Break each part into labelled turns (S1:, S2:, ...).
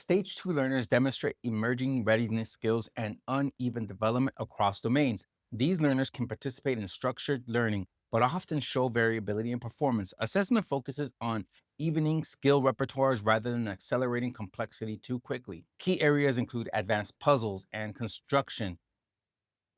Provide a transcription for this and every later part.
S1: Stage 2 learners demonstrate emerging readiness skills and uneven development across domains. These learners can participate in structured learning, but often show variability in performance. Assessment focuses on evening skill repertoires rather than accelerating complexity too quickly. Key areas include advanced puzzles and construction,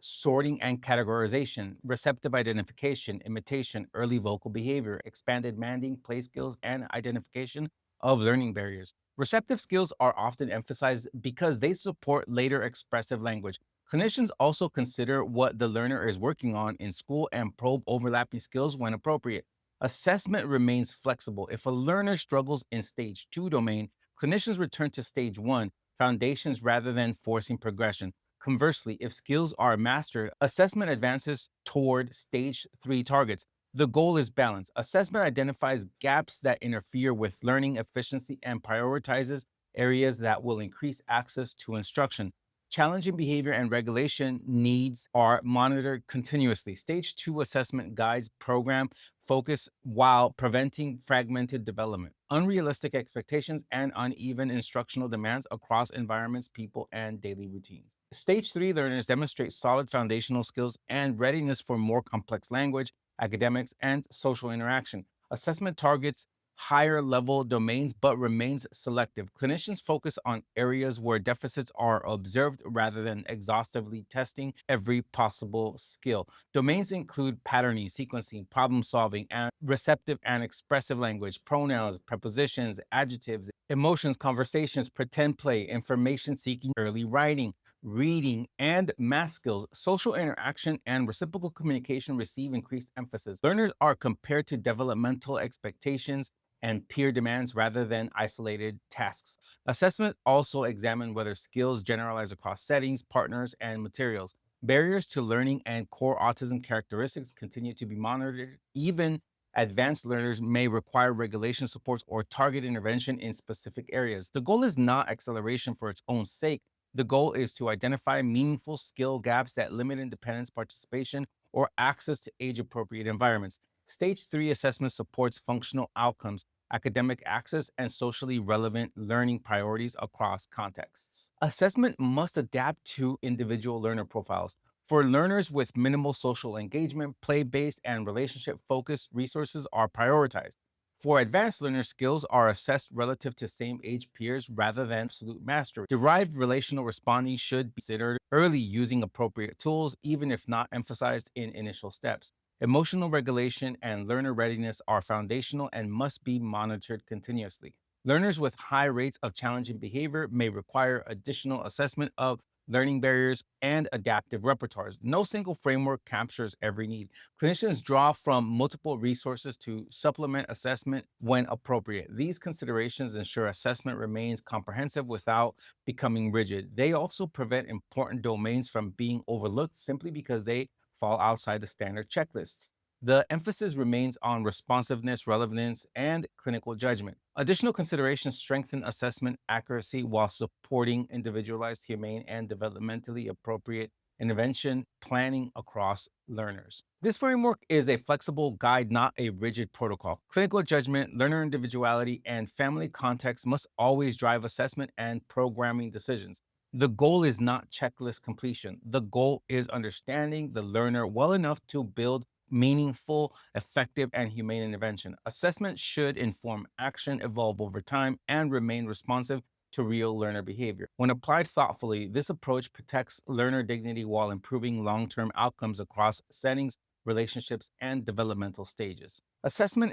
S1: sorting and categorization, receptive identification, imitation, early vocal behavior, expanded manding, play skills, and identification of learning barriers. Receptive skills are often emphasized because they support later expressive language. Clinicians also consider what the learner is working on in school and probe overlapping skills when appropriate. Assessment remains flexible. If a learner struggles in stage 2 domain, clinicians return to stage 1 foundations rather than forcing progression. Conversely, if skills are mastered, assessment advances toward stage 3 targets. The goal is balance. Assessment identifies gaps that interfere with learning efficiency and prioritizes areas that will increase access to instruction. Challenging behavior and regulation needs are monitored continuously. Stage 2 assessment guides program focus while preventing fragmented development. Unrealistic expectations and uneven instructional demands across environments, people, and daily routines. Stage 3 learners demonstrate solid foundational skills and readiness for more complex language, academics, and social interaction. Assessment targets higher level domains but remains selective. Clinicians focus on areas where deficits are observed rather than exhaustively testing every possible skill. Domains include patterning, sequencing, problem solving, and receptive and expressive language, pronouns, prepositions, adjectives, emotions, conversations, pretend play, information seeking, early writing, reading, and math skills. Social interaction and reciprocal communication receive increased emphasis. Learners are compared to developmental expectations and peer demands rather than isolated tasks. Assessment also examine whether skills generalize across settings, partners, and materials. Barriers to learning and core autism characteristics continue to be monitored. Even advanced learners may require regulation supports or target intervention in specific areas. The goal is not acceleration for its own sake. The goal is to identify meaningful skill gaps that limit independence, participation, or access to age appropriate environments. Stage 3 assessment supports functional outcomes, academic access, and socially relevant learning priorities across contexts. Assessment must adapt to individual learner profiles. For learners with minimal social engagement, play based and relationship focused resources are prioritized. For advanced learners, skills are assessed relative to same age peers rather than absolute mastery. Derived relational responding should be considered early using appropriate tools, even if not emphasized in initial steps. Emotional regulation and learner readiness are foundational and must be monitored continuously. Learners with high rates of challenging behavior may require additional assessment of learning barriers and adaptive repertoires. No single framework captures every need. Clinicians draw from multiple resources to supplement assessment when appropriate. These considerations ensure assessment remains comprehensive without becoming rigid. They also prevent important domains from being overlooked simply because they fall outside the standard checklists. The emphasis remains on responsiveness, relevance, and clinical judgment. Additional considerations strengthen assessment accuracy while supporting individualized, humane, and developmentally appropriate intervention planning across learners. This framework is a flexible guide, not a rigid protocol. Clinical judgment, learner individuality, and family context must always drive assessment and programming decisions. The goal is not checklist completion. The goal is understanding the learner well enough to build meaningful, effective, and humane intervention. Assessment should inform action, evolve over time, and remain responsive to real learner behavior. When applied thoughtfully, this approach protects learner dignity while improving long term outcomes across settings, relationships, and developmental stages. Assessment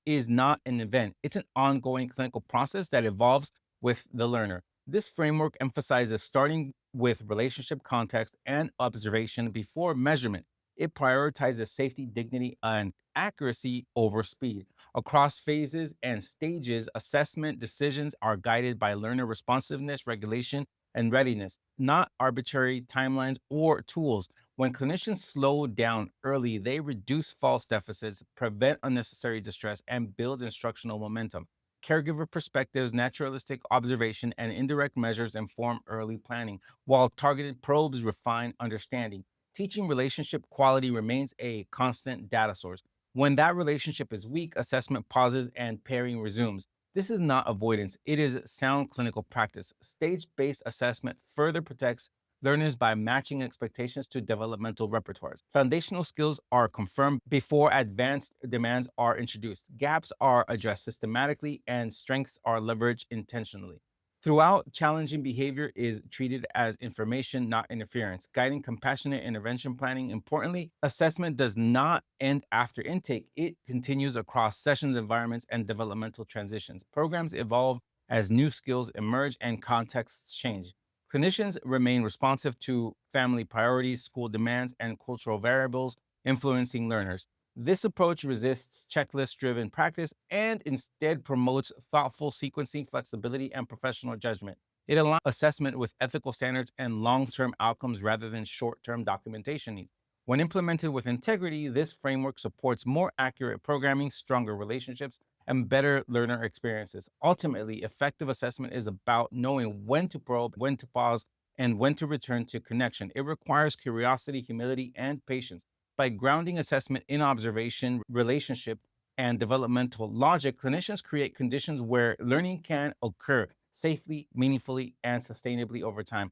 S1: is not an event, it's an ongoing clinical process that evolves with the learner. This framework emphasizes starting with relationship context and observation before measurement. It prioritizes safety, dignity, and accuracy over speed. Across phases and stages, assessment decisions are guided by learner responsiveness, regulation, and readiness, not arbitrary timelines or tools. When clinicians slow down early, they reduce false deficits, prevent unnecessary distress, and build instructional momentum. Caregiver perspectives, naturalistic observation, and indirect measures inform early planning, while targeted probes refine understanding. Teaching relationship quality remains a constant data source. When that relationship is weak, assessment pauses and pairing resumes. This is not avoidance, it is sound clinical practice. Stage based assessment further protects learners by matching expectations to developmental repertoires. Foundational skills are confirmed before advanced demands are introduced. Gaps are addressed systematically, and strengths are leveraged intentionally. Throughout, challenging behavior is treated as information, not interference, guiding compassionate intervention planning. Importantly, assessment does not end after intake, it continues across sessions, environments, and developmental transitions. Programs evolve as new skills emerge and contexts change. Clinicians remain responsive to family priorities, school demands, and cultural variables influencing learners. This approach resists checklist driven practice and instead promotes thoughtful sequencing, flexibility, and professional judgment. It aligns assessment with ethical standards and long term outcomes rather than short term documentation needs. When implemented with integrity, this framework supports more accurate programming, stronger relationships, and better learner experiences. Ultimately, effective assessment is about knowing when to probe, when to pause, and when to return to connection. It requires curiosity, humility, and patience. By grounding assessment in observation, relationship, and developmental logic, clinicians create conditions where learning can occur safely, meaningfully, and sustainably over time.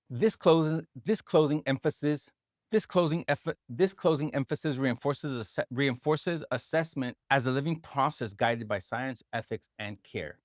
S1: This closing emphasis reinforces assessment as a living process guided by science, ethics, and care.